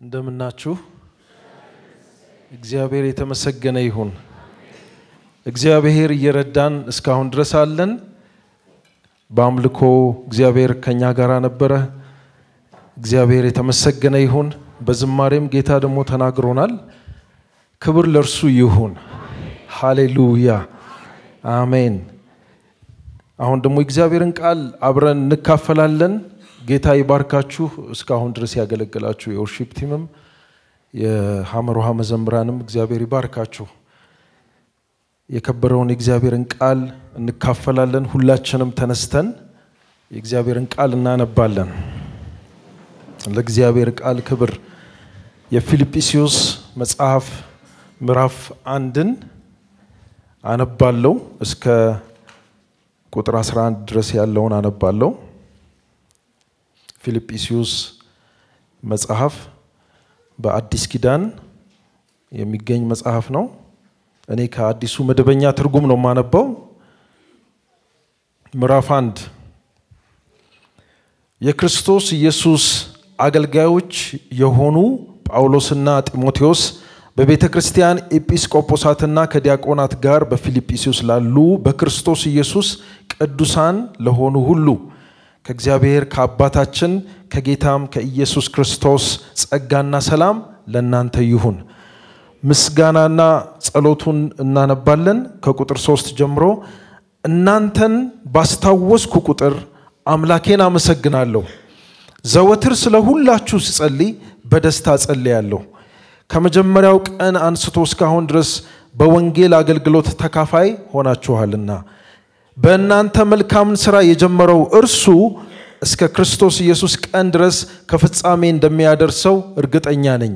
እንደምናችሁ እግዚአብሔር የተመሰገነ ይሁን። እግዚአብሔር እየረዳን እስካሁን ድረስ አለን። በአምልኮ እግዚአብሔር ከኛ ጋር ነበረ። እግዚአብሔር የተመሰገነ ይሁን። በዝማሬም ጌታ ደግሞ ተናግሮናል። ክብር ለእርሱ ይሁን። ሃሌሉያ አሜን። አሁን ደግሞ እግዚአብሔርን ቃል አብረን እንካፈላለን። ጌታ ይባርካችሁ። እስካሁን ድረስ ያገለግላችሁ የወርሺፕ ቲምም የሐመር ውሃ መዘምራንም እግዚአብሔር ይባርካችሁ። የከበረውን እግዚአብሔርን ቃል እንካፈላለን። ሁላችንም ተነስተን የእግዚአብሔርን ቃል እናነባለን። ለእግዚአብሔር ቃል ክብር። የፊልጵስዩስ መጽሐፍ ምዕራፍ 1ን አነባለሁ እስከ ቁጥር 11 ድረስ ያለውን አነባለሁ። ፊልጵስዩስ መጽሐፍ በአዲስ ኪዳን የሚገኝ መጽሐፍ ነው። እኔ ከአዲሱ መደበኛ ትርጉም ነው ማነበው። ምዕራፍ 1 የክርስቶስ ኢየሱስ አገልጋዮች የሆኑ ጳውሎስና ጢሞቴዎስ በቤተክርስቲያን ኤጲስቆጶሳትና ከዲያቆናት ጋር በፊልጵስዩስ ላሉ በክርስቶስ ኢየሱስ ቅዱሳን ለሆኑ ሁሉ ከእግዚአብሔር ከአባታችን ከጌታም ከኢየሱስ ክርስቶስ ጸጋና ሰላም ለእናንተ ይሁን። ምስጋናና ጸሎቱን እናነባለን። ከቁጥር 3 ጀምሮ እናንተን ባስታወስኩ ቁጥር አምላኬን አመሰግናለሁ። ዘወትር ስለ ሁላችሁ ስጸልይ በደስታ ጸልያለሁ። ከመጀመሪያው ቀን አንስቶ እስካሁን ድረስ በወንጌል አገልግሎት ተካፋይ ሆናችኋልና በእናንተ መልካም ሥራ የጀመረው እርሱ እስከ ክርስቶስ ኢየሱስ ቀን ድረስ ከፍጻሜ እንደሚያደርሰው እርግጠኛ ነኝ።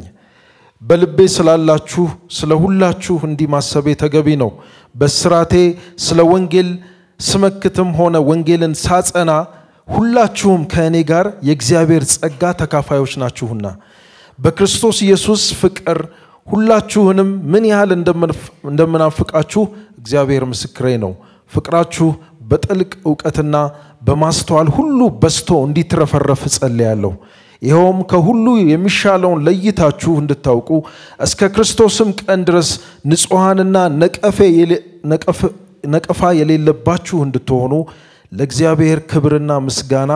በልቤ ስላላችሁ ስለ ሁላችሁ እንዲማሰቤ ተገቢ ነው። በስራቴ ስለ ወንጌል ስመክትም ሆነ ወንጌልን ሳጸና ሁላችሁም ከእኔ ጋር የእግዚአብሔር ጸጋ ተካፋዮች ናችሁና በክርስቶስ ኢየሱስ ፍቅር ሁላችሁንም ምን ያህል እንደምናፍቃችሁ እግዚአብሔር ምስክሬ ነው። ፍቅራችሁ በጥልቅ ዕውቀትና በማስተዋል ሁሉ በስቶ እንዲትረፈረፍ ጸልያለሁ። ይሄውም ከሁሉ የሚሻለውን ለይታችሁ እንድታውቁ እስከ ክርስቶስም ቀን ድረስ ንጹሃንና ነቀፋ የሌለባችሁ እንድትሆኑ ለእግዚአብሔር ክብርና ምስጋና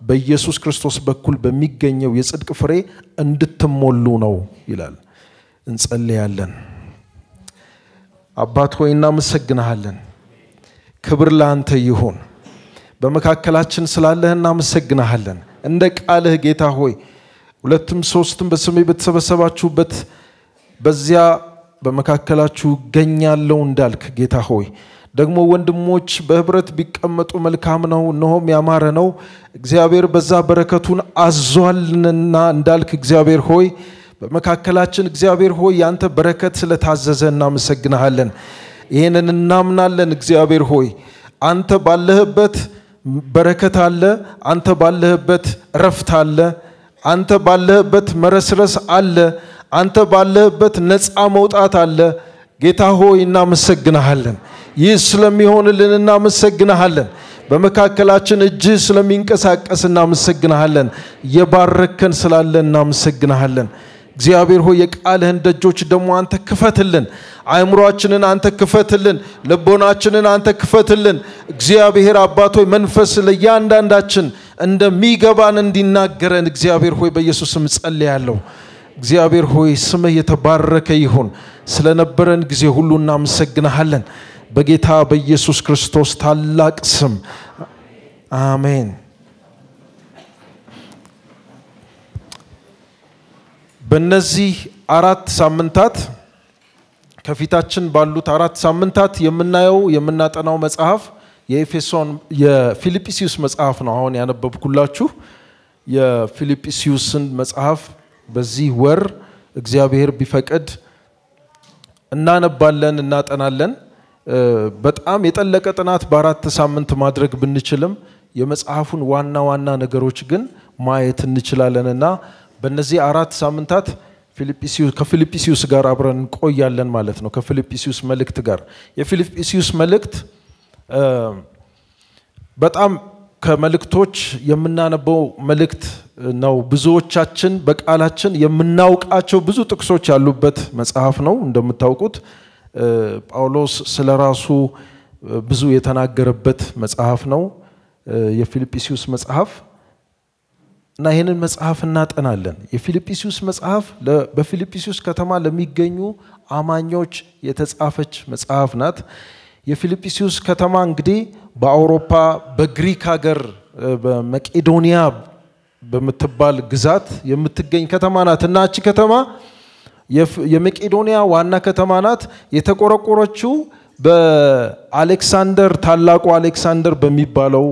በኢየሱስ ክርስቶስ በኩል በሚገኘው የጽድቅ ፍሬ እንድትሞሉ ነው ይላል። እንጸልያለን። አባት ሆይ እናመሰግናለን። ክብር ላንተ ይሁን። በመካከላችን ስላለህ እናመሰግናለን። እንደ ቃልህ ጌታ ሆይ ሁለቱም ሶስትም በስሜ በተሰበሰባችሁበት በዚያ በመካከላችሁ ገኛለሁ እንዳልክ ጌታ ሆይ ደግሞ ወንድሞች በህብረት ቢቀመጡ መልካም ነው እነሆም ያማረ ነው እግዚአብሔር በዛ በረከቱን አዟልና እንዳልክ እግዚአብሔር ሆይ በመካከላችን እግዚአብሔር ሆይ ያንተ በረከት ስለታዘዘ እናመሰግናለን። ይሄንን እናምናለን። እግዚአብሔር ሆይ አንተ ባለህበት በረከት አለ። አንተ ባለህበት ረፍት አለ። አንተ ባለህበት መረስረስ አለ። አንተ ባለህበት ነፃ መውጣት አለ። ጌታ ሆይ እናመሰግናለን። ይህ ስለሚሆንልን እናመሰግናለን። በመካከላችን እጅ ስለሚንቀሳቀስ እናመሰግናለን። የባረከን ስላለ እናመሰግናለን። እግዚአብሔር ሆይ የቃልህን ደጆች ደግሞ አንተ ክፈትልን። አእምሮአችንን አንተ ክፈትልን። ልቦናችንን አንተ ክፈትልን። እግዚአብሔር አባት ሆይ መንፈስ ለእያንዳንዳችን እንደሚገባን እንዲናገረን እግዚአብሔር ሆይ በኢየሱስ ስም ጸልያለሁ። እግዚአብሔር ሆይ ስምህ የተባረከ ይሁን። ስለነበረን ጊዜ ሁሉ እናመሰግናለን። በጌታ በኢየሱስ ክርስቶስ ታላቅ ስም አሜን። በእነዚህ 4 ሳምንታት ከፊታችን ባሉት 4 ሳምንታት የምናጠናው መጽሐፍ የፊልጵስዩስ መጽሐፍ ነው። አሁን ያነበብኩላችሁ የፊልጵስዩስን መጽሐፍ በዚህ ወር እግዚአብሔር ቢፈቅድ እናነባለን እናጠናለን። በጣም የጠለቀ ጥናት በ4 ሳምንት ማድረግ ብንችልም የመጽሐፉን ዋና ነገሮች ግን ማየት እንችላለንና በእነዚህ 4 ሳምንታት ከፊልጵስዩስ ጋር አብረን እንቆያለን ማለት ነው። ከፊልጵስዩስ መልእክት ጋር የፊልጵስዩስ መልእክት በጣም ከመልእክቶች የምናነበው መልእክት ነው። ብዙዎቻችን በቃላችን የምናውቃቸው ብዙ ጥቅሶች ያሉበት መጽሐፍ ነው። እንደምታውቁት ጳውሎስ ስለራሱ ብዙ የተናገረበት መጽሐፍ ነው የፊልጵስዩስ መጽሐፍ። እና ይሄንን መጽሐፍ እናጠናለን። የፊልጵስዩስ መጽሐፍ በፊልጵስዩስ ከተማ ለሚገኙ አማኞች የተጻፈች መጽሐፍ ናት። የፊልጵስዩስ ከተማ እንግዲህ በአውሮፓ በግሪክ ሀገር በመቄዶንያ በምትባል ግዛት የምትገኝ ከተማ ናት። እና እቺ ከተማ የመቄዶንያ ዋና ከተማ ናት። የተቆረቆረችው በአሌክሳንደር ታላቁ አሌክሳንደር በሚባለው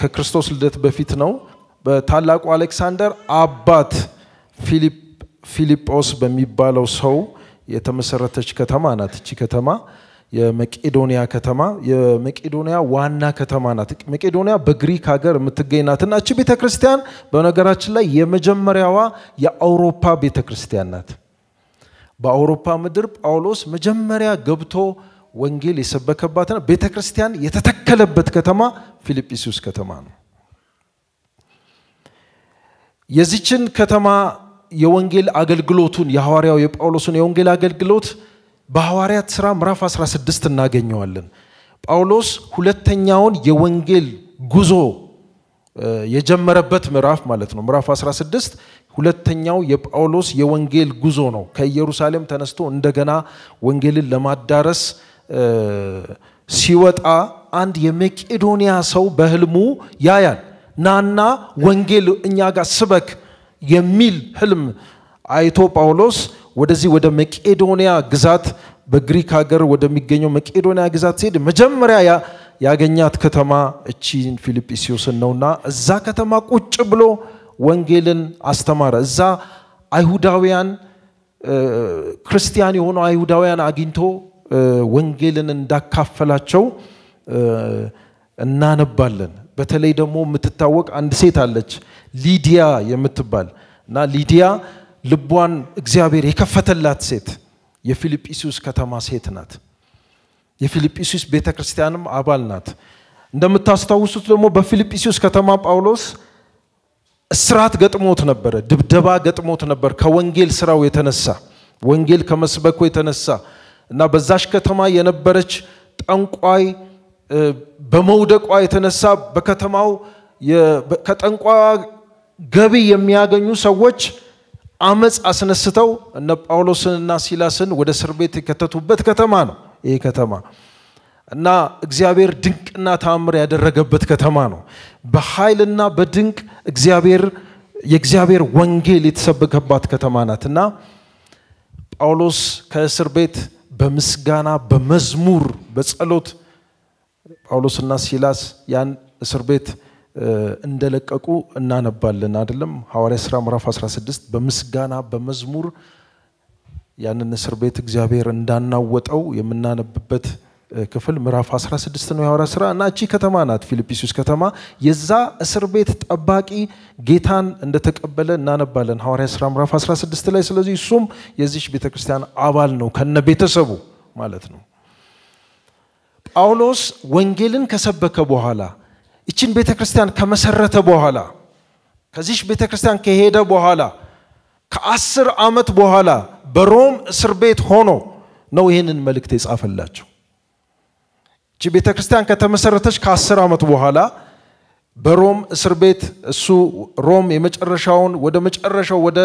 ከክርስቶስ ልደት በፊት ነው። በታላቁ አሌክሳንደር አባት ፊልጶስ በሚባለው ሰው የተመሰረተች ከተማ ናት። እቺ ከተማ የመቄዶንያ ከተማ የመቄዶንያ ዋና ከተማ ናት። መቄዶንያ በግሪክ ሀገር የምትገኝ ናት። እና እቺ ቤተክርስቲያን በነገራችን ላይ የመጀመሪያዋ የአውሮፓ ቤተክርስቲያን ናት። በአውሮፓ ምድር ጳውሎስ መጀመሪያ ገብቶ ወንጌል የሰበከባትና ቤተክርስቲያን የተተከለበት ከተማ ፊልጵስዩስ ከተማ ነው። የዚችን ከተማ የወንጌል አገልግሎቱን የሐዋርያው የጳውሎስን የወንጌል አገልግሎት በሐዋርያት ሥራ ምዕራፍ 16 እናገኘዋለን። ጳውሎስ ሁለተኛውን የወንጌል ጉዞ የጀመረበት ምዕራፍ ማለት ነው። ምዕራፍ 16 ሁለተኛው የጳውሎስ የወንጌል ጉዞ ነው። ከኢየሩሳሌም ተነስቶ እንደገና ወንጌልን ለማዳረስ ሲወጣ አንድ የመቄዶንያ ሰው በህልሙ ያያል። ናና ወንጌል እኛ ጋር ስበክ የሚል ህልም አይቶ ጳውሎስ ወደዚህ ወደ መቄዶንያ ግዛት በግሪክ ሀገር ወደሚገኘው መቄዶንያ ግዛት ሲሄድ መጀመሪያ ያገኛት ከተማ እቺን ፊልጵስዩስን ነውና እዛ ከተማ ቁጭ ብሎ ወንጌልን አስተማረ። እዛ አይሁዳውያን ክርስቲያን የሆኑ አይሁዳውያን አግኝቶ ወንጌልን እንዳካፈላቸው እናነባለን። በተለይ ደግሞ የምትታወቅ አንድ ሴት አለች ሊዲያ የምትባል እና ሊዲያ ልቧን እግዚአብሔር የከፈተላት ሴት የፊልጵስዩስ ከተማ ሴት ናት። የፊልጵስዩስ ቤተክርስቲያንም አባል ናት። እንደምታስታውሱት ደግሞ በፊልጵስዩስ ከተማ ጳውሎስ እስራት ገጥሞት ነበር፣ ድብደባ ገጥሞት ነበር ከወንጌል ስራው የተነሳ ወንጌል ከመስበኩ የተነሳ እና በዛሽ ከተማ የነበረች ጠንቋይ በመውደቋ የተነሳ በከተማው ከጠንቋይ ገቢ የሚያገኙ ሰዎች አመጽ አስነስተው እነ ጳውሎስንና ሲላስን ወደ እስር ቤት የከተቱበት ከተማ ነው ይሄ ከተማ። እና እግዚአብሔር ድንቅና ተአምር ያደረገበት ከተማ ነው። በኃይልና በድንቅ የእግዚአብሔር ወንጌል የተሰበከባት ከተማ ናትና ጳውሎስ ከእስር ቤት በምስጋና በመዝሙር በጸሎት ጳውሎስና ሲላስ ያን እስር ቤት እንደለቀቁ እናነባለን አይደለም? ሐዋርያት ሥራ ምዕራፍ 16 በምስጋና በመዝሙር ያንን እስር ቤት እግዚአብሔር እንዳናወጠው የምናነብበት ክፍል ምዕራፍ 16 ነው የሐዋርያት ሥራ። እና እቺ ከተማ ናት ፊልጵስዩስ ከተማ። የዛ እስር ቤት ጠባቂ ጌታን እንደተቀበለ እናነባለን ሐዋርያት ሥራ ምዕራፍ 16 ላይ። ስለዚህ እሱም የዚህ ቤተክርስቲያን አባል ነው ከነ ቤተሰቡ ማለት ነው። ጳውሎስ ወንጌልን ከሰበከ በኋላ እቺን ቤተክርስቲያን ከመሰረተ በኋላ ከዚህ ቤተክርስቲያን ከሄደ በኋላ ከ10 ዓመት በኋላ በሮም እስር ቤት ሆኖ ነው ይሄንን መልእክት የጻፈላቸው። እቺ ቤተክርስቲያን ከተመሰረተች ከ10 ዓመት በኋላ በሮም እስር ቤት እሱ ሮም የመጨረሻውን ወደ መጨረሻው ወደ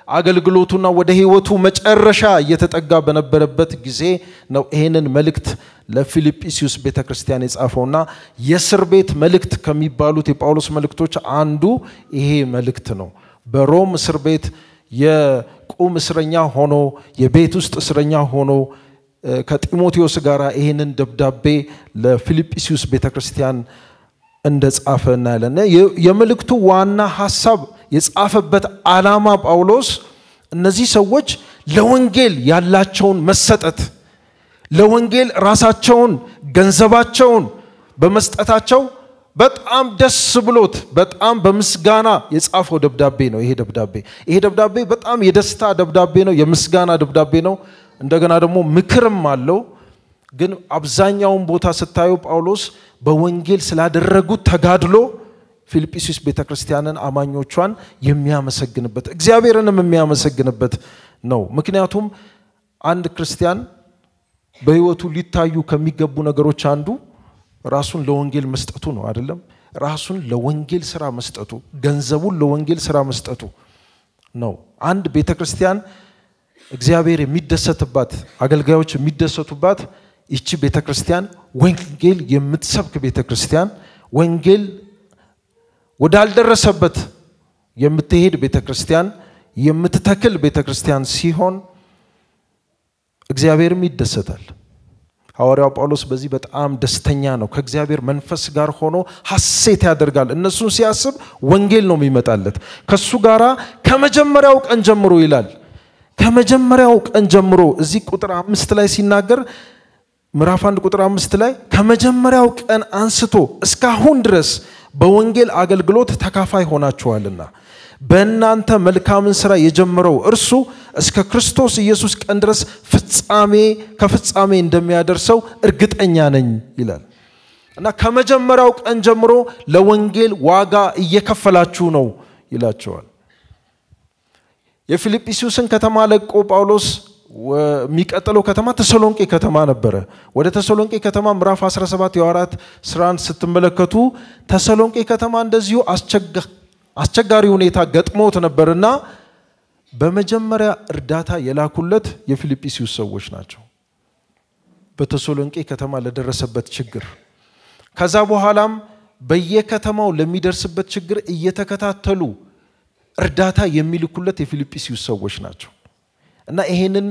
አገልግሎቱና ወደ ህይወቱ መጨረሻ እየተጠጋ በነበረበት ጊዜ ነው ይሄንን መልእክት ለፊልጵስዩስ ቤተክርስቲያን የጻፈውና የእስር ቤት መልእክት ከሚባሉት የጳውሎስ መልእክቶች አንዱ ይሄ መልእክት ነው። በሮም እስር ቤት የቁም እስረኛ ሆኖ የቤት ውስጥ እስረኛ ሆኖ ከጢሞቴዎስ ጋር ይሄንን ደብዳቤ ለፊልጵስዩስ ቤተክርስቲያን እንደጻፈ እናያለን። የመልእክቱ ዋና ሐሳብ የጻፈበት ዓላማ ጳውሎስ እነዚህ ሰዎች ለወንጌል ያላቸውን መሰጠት ለወንጌል ራሳቸውን ገንዘባቸውን በመስጠታቸው በጣም ደስ ብሎት በጣም በምስጋና የጻፈው ደብዳቤ ነው። ይሄ ደብዳቤ በጣም የደስታ ደብዳቤ ነው፣ የምስጋና ደብዳቤ ነው። እንደገና ደግሞ ምክርም አለው። ግን አብዛኛውን ቦታ ስታዩ ጳውሎስ በወንጌል ስላደረጉት ተጋድሎ ፊልጵስዩስ ቤተክርስቲያንን አማኞቿን የሚያመሰግንበት እግዚአብሔርንም የሚያመሰግንበት ነው። ምክንያቱም አንድ ክርስቲያን በህይወቱ ሊታዩ ከሚገቡ ነገሮች አንዱ ራሱን ለወንጌል መስጠቱ ነው አይደለም? ራሱን ለወንጌል ስራ መስጠቱ፣ ገንዘቡን ለወንጌል ስራ መስጠቱ ነው። አንድ ቤተክርስቲያን እግዚአብሔር የሚደሰትባት፣ አገልጋዮች የሚደሰቱባት ይቺ ቤተክርስቲያን ወንጌል የምትሰብክ ቤተክርስቲያን፣ ወንጌል ወዳልደረሰበት የምትሄድ ቤተክርስቲያን፣ የምትተክል ቤተክርስቲያን ሲሆን እግዚአብሔርም ይደሰታል። ሐዋርያው ጳውሎስ በዚህ በጣም ደስተኛ ነው። ከእግዚአብሔር መንፈስ ጋር ሆኖ ሐሴት ያደርጋል። እነሱን ሲያስብ ወንጌል ነው የሚመጣለት። ከሱ ጋራ ከመጀመሪያው ቀን ጀምሮ ይላል። ከመጀመሪያው ቀን ጀምሮ እዚህ ቁጥር 5 ላይ ሲናገር ምዕራፍ 1 ቁጥር 5 ላይ ከመጀመሪያው ቀን አንስቶ እስካሁን ድረስ በወንጌል አገልግሎት ተካፋይ ሆናችኋልና በእናንተ መልካምን ሥራ የጀመረው እርሱ እስከ ክርስቶስ ኢየሱስ ቀን ድረስ ከፍጻሜ እንደሚያደርሰው እርግጠኛ ነኝ ይላል። እና ከመጀመሪያው ቀን ጀምሮ ለወንጌል ዋጋ እየከፈላችሁ ነው ይላቸዋል። የፊልጵስዩስን ከተማ ለቆ ጳውሎስ የሚቀጥለው ከተማ ተሰሎንቄ ከተማ ነበረ። ወደ ተሰሎንቄ ከተማ ምዕራፍ 17 የሐዋርያት ሥራን ስትመለከቱ ተሰሎንቄ ከተማ እንደዚሁ አስቸጋሪ ሁኔታ ገጥሞት ነበርና በመጀመሪያ እርዳታ የላኩለት የፊልጵስዩስ ሰዎች ናቸው በተሰሎንቄ ከተማ ለደረሰበት ችግር። ከዛ በኋላም በየከተማው ለሚደርስበት ችግር እየተከታተሉ እርዳታ የሚልኩለት የፊልጵስዩስ ሰዎች ናቸው። እና ይሄንን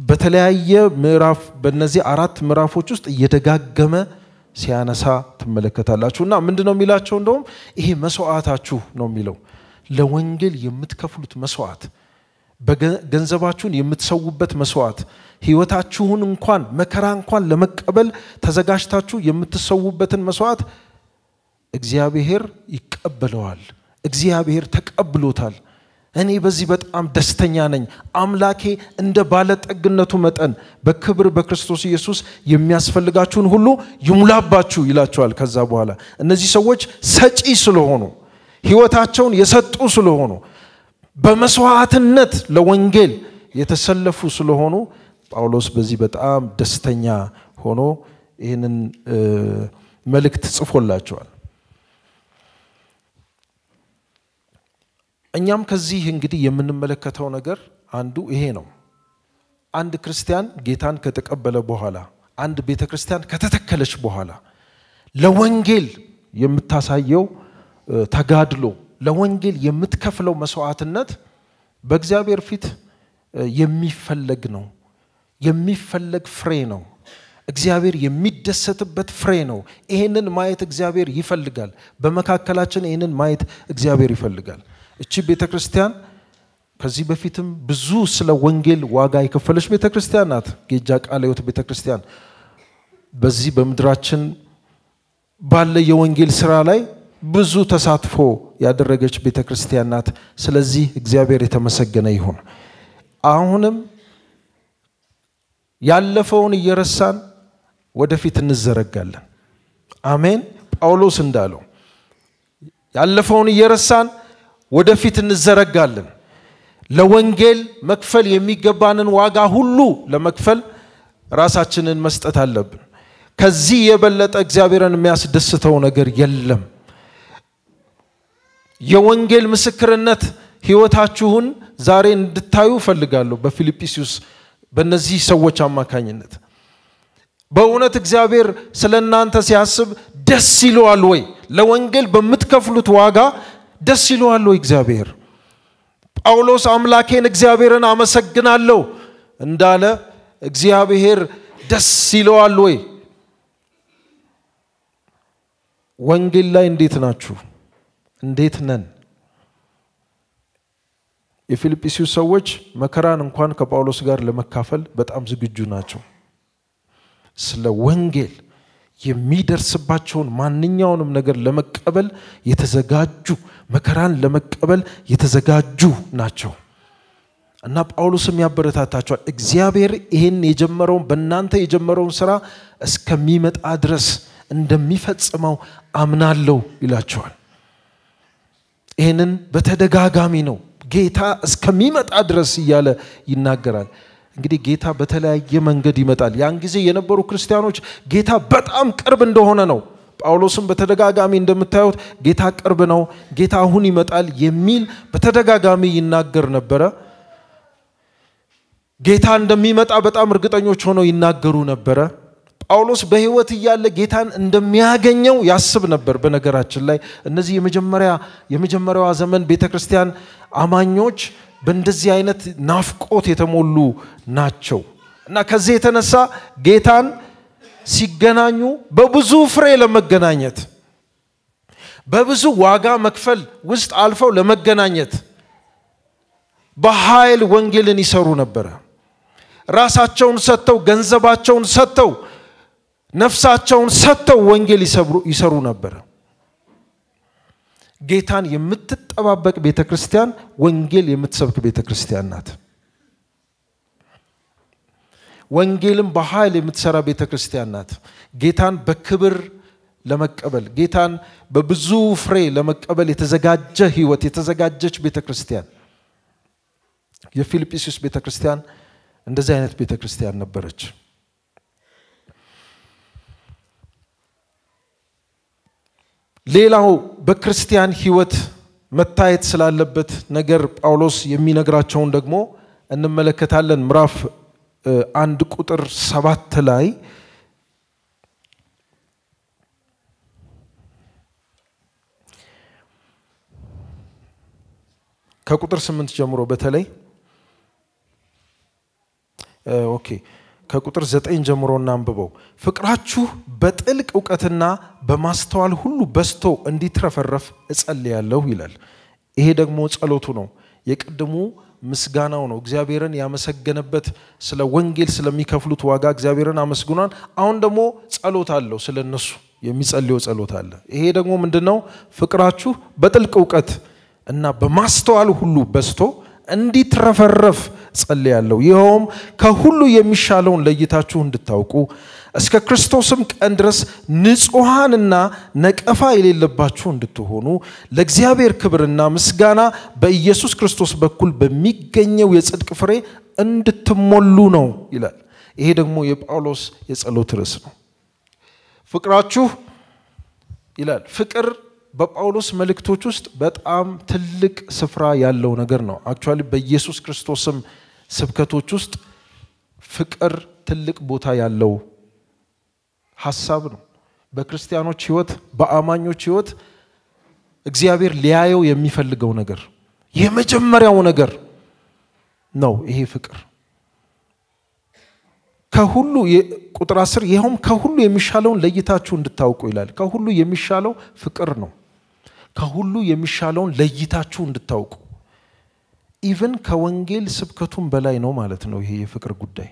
በተለያየ ምዕራፍ በእነዚህ 4 ምዕራፎች ውስጥ እየደጋገመ ሲያነሳ ትመለከታላችሁና ምንድነው የሚላቸው? እንደውም ይሄ መስዋዕታችሁ ነው የሚለው። ለወንጌል የምትከፍሉት መስዋዕት፣ በገንዘባችሁን የምትሰውበት መስዋዕት፣ ህይወታችሁን እንኳን መከራ እንኳን ለመቀበል ተዘጋጅታችሁ የምትሰውበትን መስዋዕት እግዚአብሔር ይቀበለዋል። እግዚአብሔር ተቀብሎታል። እኔ በዚህ በጣም ደስተኛ ነኝ። አምላኬ እንደ ባለጠግነቱ መጠን በክብር በክርስቶስ ኢየሱስ የሚያስፈልጋችሁን ሁሉ ይሙላባችሁ ይላቸዋል። ከዛ በኋላ እነዚህ ሰዎች ሰጪ ስለሆኑ፣ ህይወታቸውን የሰጡ ስለሆኑ፣ በመስዋዕትነት ለወንጌል የተሰለፉ ስለሆኑ ጳውሎስ በዚህ በጣም ደስተኛ ሆኖ ይህንን መልእክት ጽፎላቸዋል። እኛም ከዚህ እንግዲህ የምንመለከተው ነገር አንዱ ይሄ ነው። አንድ ክርስቲያን ጌታን ከተቀበለ በኋላ፣ አንድ ቤተክርስቲያን ከተተከለች በኋላ ለወንጌል የምታሳየው ተጋድሎ፣ ለወንጌል የምትከፍለው መስዋዕትነት በእግዚአብሔር ፊት የሚፈለግ ነው። የሚፈለግ ፍሬ ነው። እግዚአብሔር የሚደሰትበት ፍሬ ነው። ይሄንን ማየት እግዚአብሔር ይፈልጋል። በመካከላችን ይሄንን ማየት እግዚአብሔር ይፈልጋል። እቺ ቤተክርስቲያን ከዚህ በፊትም ብዙ ስለ ወንጌል ዋጋ የከፈለች ቤተክርስቲያን ናት። ጌጃ ቃለ ሕይወት ቤተክርስቲያን በዚህ በመድራችን ባለ የወንጌል ሥራ ላይ ብዙ ተሳትፎ ያደረገች ቤተክርስቲያን ናት። ስለዚህ እግዚአብሔር የተመሰገነ ይሁን። አሁንም ያለፈውን እየረሳን ወደፊት እንዘረጋለን። አሜን። ጳውሎስ እንዳለው ያለፈውን እየረሳን ወደፊት እንዘረጋለን። ለወንጌል መክፈል የሚገባንን ዋጋ ሁሉ ለመክፈል ራሳችንን መስጠት አለብን። ከዚህ የበለጠ እግዚአብሔርን የሚያስደስተው ነገር የለም። የወንጌል ምስክርነት ህይወታችሁን ዛሬ እንድታዩ ፈልጋለሁ። በፊልጵስዩስ በእነዚህ ሰዎች አማካኝነት በእውነት እግዚአብሔር ስለናንተ ሲያስብ ደስ ይለዋል ወይ? ለወንጌል በምትከፍሉት ዋጋ ደስ ይለዋል ወይ እግዚአብሔር? ጳውሎስ አምላኬን እግዚአብሔርን አመሰግናለሁ እንዳለ እግዚአብሔር ደስ ይለዋል ወይ? ወንጌል ላይ እንዴት ናችሁ? እንዴት ነን? የፊልጵስዩስ ሰዎች መከራን እንኳን ከጳውሎስ ጋር ለመካፈል በጣም ዝግጁ ናቸው። ስለ ወንጌል የሚደርስባቸውን ማንኛውንም ነገር ለመቀበል የተዘጋጁ፣ መከራን ለመቀበል የተዘጋጁ ናቸው። እና ጳውሎስም ያበረታታቸዋል። እግዚአብሔር ይሄን የጀመረውን በእናንተ የጀመረውን ሥራ እስከሚመጣ ድረስ እንደሚፈጽመው አምናለሁ ይላቸዋል። ይሄንን በተደጋጋሚ ነው ጌታ እስከሚመጣ ድረስ እያለ ይናገራል። እንግዲህ ጌታ በተለያየ መንገድ ይመጣል። ያን ጊዜ የነበሩ ክርስቲያኖች ጌታ በጣም ቅርብ እንደሆነ ነው። ጳውሎስም በተደጋጋሚ እንደምታዩት ጌታ ቅርብ ነው፣ ጌታ አሁን ይመጣል የሚል በተደጋጋሚ ይናገር ነበረ። ጌታ እንደሚመጣ በጣም እርግጠኞች ሆነው ይናገሩ ነበረ። ጳውሎስ በህይወት እያለ ጌታን እንደሚያገኘው ያስብ ነበር። በነገራችን ላይ እነዚህ የመጀመሪያዋ ዘመን ቤተክርስቲያን አማኞች በእንደዚህ አይነት ናፍቆት የተሞሉ ናቸው እና ከዚህ የተነሳ ጌታን ሲገናኙ በብዙ ፍሬ ለመገናኘት በብዙ ዋጋ መክፈል ውስጥ አልፈው ለመገናኘት በኃይል ወንጌልን ይሰሩ ነበር። ራሳቸውን ሰጥተው ገንዘባቸውን ሰጥተው ነፍሳቸውን ሰጥተው ወንጌል ይሰሩ ነበር። ጌታን የምትጠባበቅ ቤተክርስቲያን ወንጌል የምትሰብክ ቤተክርስቲያን ናት። ወንጌልን በኃይል የምትሰራ ቤተክርስቲያን ናት። ጌታን በክብር ለመቀበል ጌታን በብዙ ፍሬ ለመቀበል የተዘጋጀ ህይወት የተዘጋጀች ቤተክርስቲያን የፊልጵስዩስ ቤተክርስቲያን እንደዚህ አይነት ቤተክርስቲያን ነበረች። ሌላው በክርስቲያን ህይወት መታየት ስላለበት ነገር ጳውሎስ የሚነግራቸውን ደግሞ እንመለከታለን። ምዕራፍ 1 ቁጥር 7 ላይ ከቁጥር 8 ጀምሮ በተለይ ከቁጥር 9 ጀምሮ እናንብበው። ፍቅራችሁ በጥልቅ ዕውቀትና በማስተዋል ሁሉ በስቶ እንዲትረፈረፍ እጸልያለሁ ይላል። ይሄ ደግሞ ጸሎቱ ነው። የቅድሙ ምስጋናው ነው። እግዚአብሔርን ያመሰገነበት ስለ ወንጌል ስለሚከፍሉት ዋጋ እግዚአብሔርን አመስግኗል። አሁን ደግሞ ጸሎት አለው፣ ስለነሱ የሚጸልየው ጸሎት አለ። ይሄ ደግሞ ምንድነው? ፍቅራችሁ በጥልቅ ዕውቀት እና በማስተዋል ሁሉ በስቶ እንዲትረፈረፍ ጸልያለሁ። ይሄውም ከሁሉ የሚሻለውን ለይታችሁ እንድታውቁ እስከ ክርስቶስም ቀን ድረስ ንጹሃንና ነቀፋ የሌለባችሁ እንድትሆኑ ለእግዚአብሔር ክብርና ምስጋና በኢየሱስ ክርስቶስ በኩል በሚገኘው የጽድቅ ፍሬ እንድትሞሉ ነው ይላል። ይሄ ደግሞ የጳውሎስ የጸሎት ርዕስ ነው። ፍቅራችሁ ይላል። ፍቅር በጳውሎስ መልእክቶች ውስጥ በጣም ትልቅ ስፍራ ያለው ነገር ነው። አክቹአሊ በኢየሱስ ክርስቶስም ስብከቶች ውስጥ ፍቅር ትልቅ ቦታ ያለው ሐሳብ ነው። በክርስቲያኖች ህይወት በአማኞች ህይወት እግዚአብሔር ሊያየው የሚፈልገው ነገር የመጀመሪያው ነገር ነው ይሄ ፍቅር። ከሁሉ ቁጥር 10 ይሄውም ከሁሉ የሚሻለውን ለይታችሁ እንድታውቁ ይላል። ከሁሉ የሚሻለው ፍቅር ነው። ከሁሉ የሚሻለውን ለይታችሁ እንድታውቁ ኢቭን ከወንጌል ስብከቱም በላይ ነው ማለት ነው ይሄ የፍቅር ጉዳይ።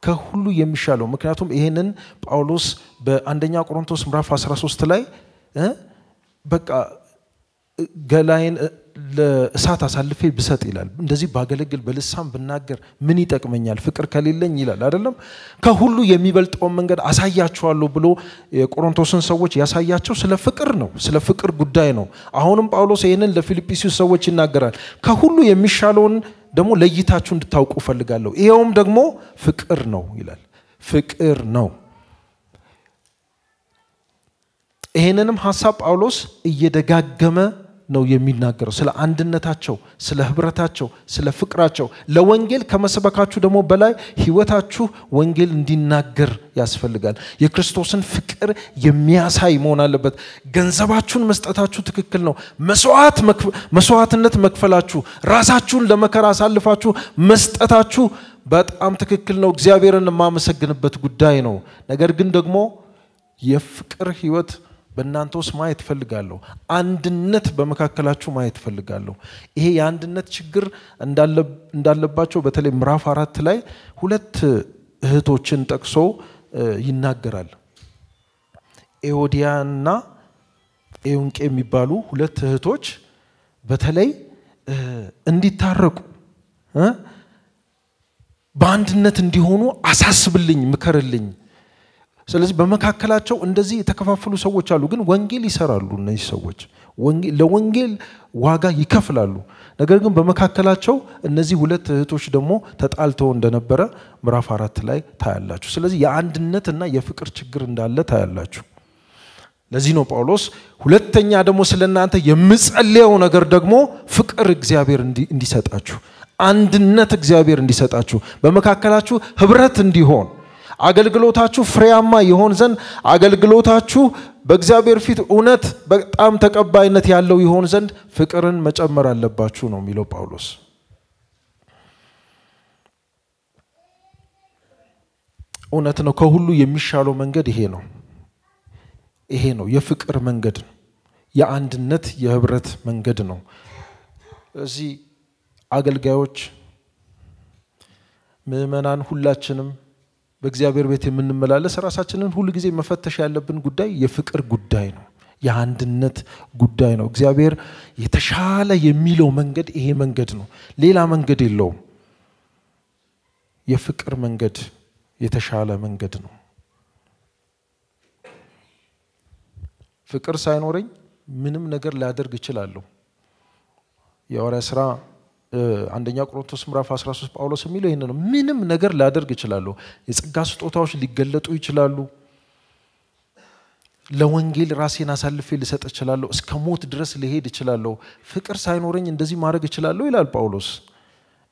ከሁሉ የሚሻለው ምክንያቱም ይሄንን ጳውሎስ በአንደኛ ቆሮንቶስ ምዕራፍ 13 ላይ በቃ ገላይን ለእሳት አሳልፌ ብሰጥ ይላል። እንደዚህ ባገለግል በልሳን ብናገር ምን ይጠቅመኛል ፍቅር ከሌለኝ ይላል አይደለም። ከሁሉ የሚበልጠው መንገድ አሳያቸዋለሁ ብሎ የቆሮንቶስን ሰዎች ያሳያቸው ስለ ፍቅር ነው፣ ስለ ፍቅር ጉዳይ ነው። አሁንም ጳውሎስ ይሄንን ለፊልጵስዩስ ሰዎች ይናገራል። ከሁሉ የሚሻለውን ደግሞ ለይታችሁ እንድታውቁ ፈልጋለሁ፣ ይሄውም ደግሞ ፍቅር ነው ይላል። ፍቅር ነው። ይሄንንም ሐሳብ ጳውሎስ እየደጋገመ ነው የሚናገረው ስለ አንድነታቸው፣ ስለ ህብረታቸው፣ ስለ ፍቅራቸው። ለወንጌል ከመስበካችሁ ደግሞ በላይ ህይወታችሁ ወንጌል እንዲናገር ያስፈልጋል። የክርስቶስን ፍቅር የሚያሳይ መሆን አለበት። ገንዘባችሁን መስጠታችሁ ትክክል ነው። መስዋዕትነት መክፈላችሁ፣ ራሳችሁን ለመከራ አሳልፋችሁ መስጠታችሁ በጣም ትክክል ነው። እግዚአብሔርን ማመሰግንበት ጉዳይ ነው። ነገር ግን ደግሞ የፍቅር ህይወት በእናንተ ውስጥ ማየት ፈልጋለሁ። አንድነት በመካከላችሁ ማየት ፈልጋለሁ። ይሄ የአንድነት ችግር እንዳለባቸው በተለይ ምዕራፍ 4 ላይ ሁለት እህቶችን ጠቅሶ ይናገራል። ኤዎዲያና ኤውንቄ የሚባሉ ሁለት እህቶች በተለይ እንዲታረቁ በአንድነት እንዲሆኑ አሳስብልኝ፣ ምከርልኝ። ስለዚህ በመካከላቸው እንደዚህ የተከፋፈሉ ሰዎች አሉ ግን ወንጌል ይሰራሉ እነዚህ ሰዎች ለወንጌል ዋጋ ይከፍላሉ ነገር ግን በመካከላቸው እነዚህ ሁለት እህቶች ደግሞ ተጣልተው እንደነበረ ምዕራፍ 4 ላይ ታያላችሁ ስለዚህ የአንድነትና የፍቅር ችግር እንዳለ ታያላችሁ ለዚህ ነው ጳውሎስ ሁለተኛ ደግሞ ስለናንተ የምጸልየው ነገር ደግሞ ፍቅር እግዚአብሔር እንዲሰጣችሁ አንድነት እግዚአብሔር እንዲሰጣችሁ በመካከላችሁ ህብረት እንዲሆን አገልግሎታችሁ ፍሬያማ ይሆን ዘንድ አገልግሎታችሁ በእግዚአብሔር ፊት እውነት በጣም ተቀባይነት ያለው ይሆን ዘንድ ፍቅርን መጨመር አለባችሁ ነው የሚለው ጳውሎስ እውነት ነው ከሁሉ የሚሻለው መንገድ ይሄ ነው የፍቅር መንገድ የአንድነት የህብረት መንገድ ነው እዚህ አገልጋዮች ምእመናን ሁላችንም በእግዚአብሔር ቤት የምንመላለስ ራሳችንን ሁሉ ጊዜ መፈተሽ ያለብን ጉዳይ የፍቅር ጉዳይ ነው የአንድነት ጉዳይ ነው እግዚአብሔር የተሻለ የሚለው መንገድ ይሄ መንገድ ነው ሌላ መንገድ የለውም የፍቅር መንገድ የተሻለ መንገድ ነው ፍቅር ሳይኖረኝ ምንም ነገር ላደርግ እችላለሁ የሐዋርያ ሥራ አንደኛ ቆሮንቶስ ምዕራፍ 13 ጳውሎስ የሚለው ይሄን ነው ምንም ነገር ላደርግ እችላለሁ የጸጋ ስጦታዎች ሊገለጡ ይችላሉ ለወንጌል ራሴን አሳልፌ ልሰጥ እችላለሁ እስከ ሞት ድረስ ልሄድ እችላለሁ ፍቅር ሳይኖረኝ እንደዚህ ማድረግ እችላለሁ ይላል ጳውሎስ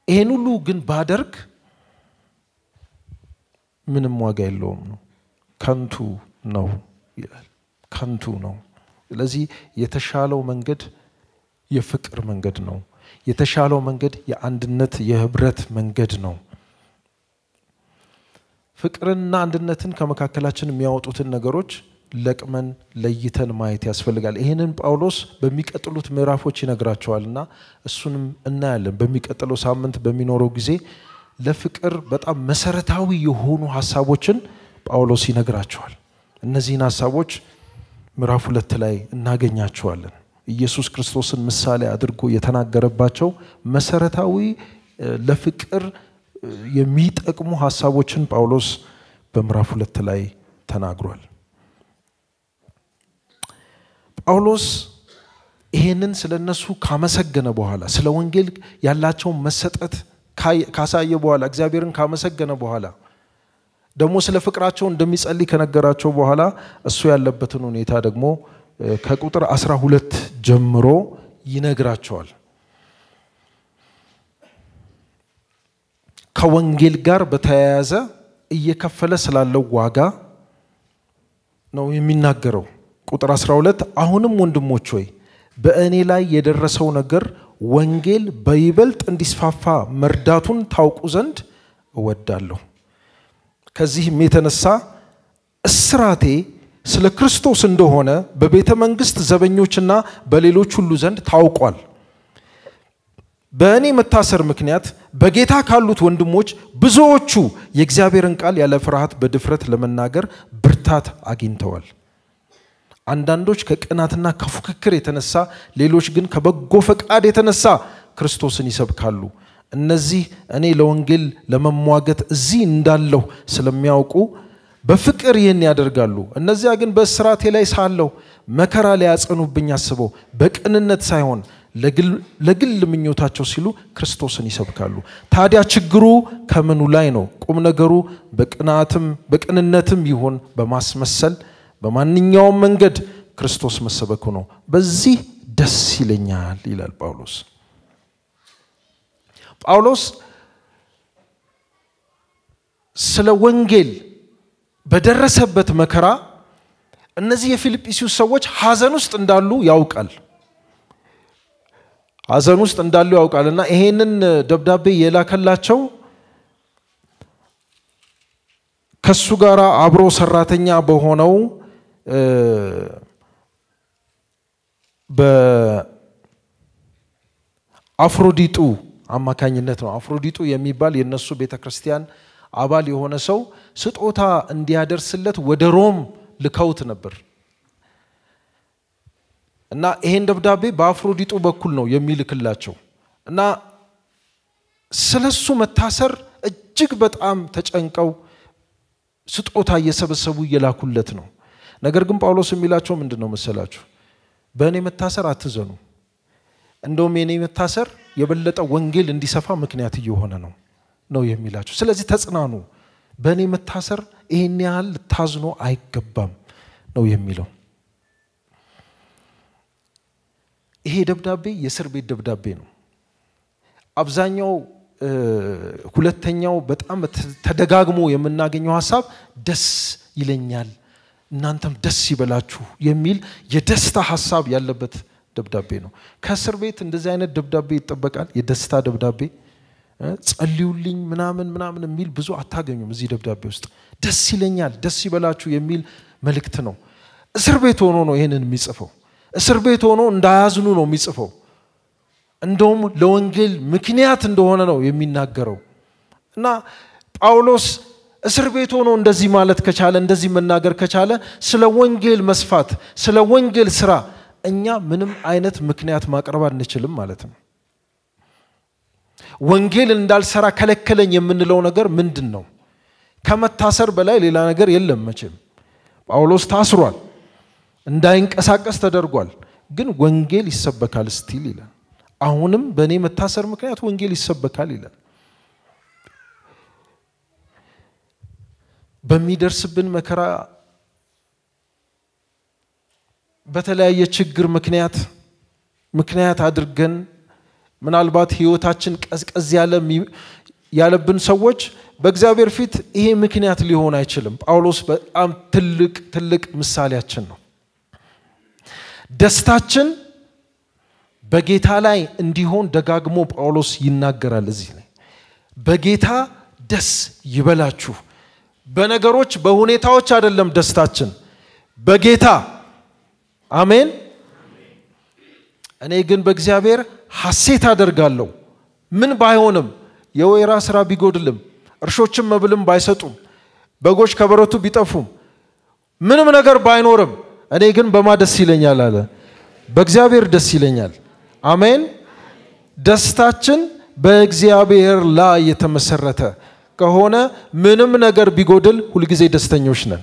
ይሄን ሁሉ ግን ባደርግ ምንም ዋጋ የለውም ነው ከንቱ ነው ይላል ከንቱ ነው ስለዚህ የተሻለው መንገድ የፍቅር መንገድ ነው የተሻለው መንገድ የአንድነት የህብረት መንገድ ነው ፍቅርና አንድነትን ከመካከላችን የሚያወጡትን ነገሮች ለቅመን ለይተን ማየት ያስፈልጋል ይሄንን ጳውሎስ በሚቀጥሉት ምዕራፎች ይነግራቸዋልና እሱንም እናያለን በሚቀጥለው ሳምንት በሚኖረው ጊዜ ለፍቅር በጣም መሰረታዊ የሆኑ ሐሳቦችን ጳውሎስ ይነግራቸዋል እነዚህን ሐሳቦች ምዕራፍ 2 ላይ እናገኛቸዋለን ኢየሱስ ክርስቶስን ምሳሌ አድርጎ የተናገረባቸው መሰረታዊ ለፍቅር የሚጠቅሙ ሐሳቦችን ጳውሎስ በምዕራፍ 2 ላይ ተናግሯል ጳውሎስ ይሄንን ስለነሱ ካመሰገነ በኋላ ስለ ወንጌል ያላቸው መሰጠት ካሳየ በኋላ እግዚአብሔርን ካመሰገነ በኋላ ደግሞ ስለ ፍቅራቸው እንደሚጸልይ ከነገራቸው በኋላ እሱ ያለበትን ሁኔታ ደግሞ ከቁጥር 12 ጀምሮ ይነግራቸዋል ከወንጌል ጋር በተያያዘ እየከፈለ ስላለው ዋጋ ነው የሚናገረው ቁጥር 12 አሁንም ወንድሞች ሆይ በእኔ ላይ የደረሰው ነገር ወንጌል በይበልጥ እንዲስፋፋ መርዳቱን ታውቁ ዘንድ እወዳለሁ ከዚህም የተነሳ እስራቴ ስለ ክርስቶስ እንደሆነ በቤተ መንግስት ዘበኞችና በሌሎች ሁሉ ዘንድ ታውቋል በእኔ መታሰር ምክንያት በጌታ ካሉት ወንድሞች ብዙዎቹ የእግዚአብሔርን ቃል ያለ ፍርሃት በድፍረት ለመናገር ብርታት አግኝተዋል አንዳንዶች ከቅናትና ከፉክክር የተነሳ ሌሎች ግን ከበጎ ፈቃድ የተነሳ ክርስቶስን ይሰብካሉ እነዚህ እኔ ለወንጌል ለመሟገት እዚህ እንዳለሁ ስለሚያውቁ በፍቅር ይህን ያደርጋሉ እነዚያ ግን በእስራቴ ላይ ሳለሁ መከራ ሊያጸኑብኝ አስበው በቅንነት ሳይሆን ለግል ምኞታቸው ሲሉ ክርስቶስን ይሰብካሉ ታዲያ ችግሩ ከምኑ ላይ ነው ቁም ነገሩ በቅንነትም ይሁን በማስመሰል በማንኛውም መንገድ ክርስቶስ መሰበኩ ነው በዚህ ደስ ይለኛል ይላል ጳውሎስ ስለ ወንጌል በደረሰበት መከራ እነዚህ የፊልጵስዩስ ሰዎች ሐዘን ውስጥ እንዳሉ ያውቃል እና ይሄንን ደብዳቤ የላከላቸው ከሱ ጋር አብሮ ሰራተኛ በሆነው በአፍሮዲጡ አማካኝነት ነው አፍሮዲጡ የሚባል የነሱ ቤተክርስቲያን አባል የሆነ ሰው ስጦታ እንዲያደርስለት ወደ ሮም ልከውት ነበር እና ይሄን ደብዳቤ በአፍሮዲጡ በኩል ነው የሚልክላቸው እና ስለሱ መታሰር እጅግ በጣም ተጨንቀው ስጦታ እየሰበሰቡ እየላኩለት ነው። ነገር ግን ጳውሎስ የሚላቸው ምንድነው መሰላችሁ? በእኔ መታሰር አትዘኑ፣ እንደውም የኔ መታሰር የበለጠ ወንጌል እንዲሰፋ ምክንያት እየሆነ ነው የሚላቸው። ስለዚህ ተጽናኑ፣ በእኔ መታሰር ይሄን ያህል ታዝኖ አይገባም ነው የሚለው። ይሄ ደብዳቤ የእስር ቤት ደብዳቤ ነው። አብዛኛው ሁለተኛው በጣም ተደጋግሞ የምናገኘው ሐሳብ ደስ ይለኛል እናንተም ደስ ይበላችሁ የሚል የደስታ ሐሳብ ያለበት ደብዳቤ ነው። ከእስር ቤት እንደዚህ አይነት ደብዳቤ ይጠበቃል። የደስታ ደብዳቤ ጸልዩልኝ ምናምን የሚል ብዙ አታገኙም እዚህ ደብዳቤ ውስጥ። ደስ ይለኛል ደስ ይበላችሁ የሚል መልእክት ነው። እስር ቤት ሆኖ ነው ይሄንን የሚጽፈው። እስር ቤት ሆኖ እንዳያዝኑ ነው የሚጽፈው። እንደውም ለወንጌል ምክንያት እንደሆነ ነው የሚናገረው። እና ጳውሎስ እስር ቤት ሆኖ እንደዚህ ማለት ከቻለ እንደዚህ መናገር ከቻለ ስለ ወንጌል መስፋት ስለ ወንጌል ስራ እኛ ምንም አይነት ምክንያት ማቅረብ አንችልም ማለት ነው። ወንጌል እንዳልሰራ ከለከለኝ የምንለው ነገር ምንድነው? ከመታሰር በላይ ሌላ ነገር የለም መቼም። ጳውሎስ ታስሯል፣ እንዳይንቀሳቀስ ተደርጓል። ግን ወንጌል ይሰበካል ስቲል ይላል። አሁንም በእኔ መታሰር ምክንያት ወንጌል ይሰበካል ይላል። በሚደርስብን መከራ በተለያየ ችግር ምክንያት አድርገን ምናልባት ህይወታችን ቀዝቀዝ ያለብን ሰዎች በእግዚአብሔር ፊት ይሄ ምክንያት ሊሆን አይችልም። ጳውሎስ በጣም ትልቅ ምሳሌያችን ነው። ደስታችን በጌታ ላይ እንዲሆን ደጋግሞ ጳውሎስ ይናገራል እዚህ ላይ። በጌታ ደስ ይበላችሁ። በነገሮች በሁኔታዎች አይደለም ደስታችን፣ በጌታ አሜን። እኔ ግን በእግዚአብሔር ሐሴት አደርጋለሁ። ምን ባይሆንም የወይራ ስራ ቢጎድልም እርሾችም መብልም ባይሰጡም በጎች ከበረቱ ቢጠፉም ምንም ነገር ባይኖርም እኔ ግን በማደስ ይለኛል አለ። በእግዚአብሔር ደስ ይለኛል። አሜን። ደስታችን በእግዚአብሔር ላይ የተመሰረተ ከሆነ ምንም ነገር ቢጎድል ሁሉ ጊዜ ደስተኞች ነን።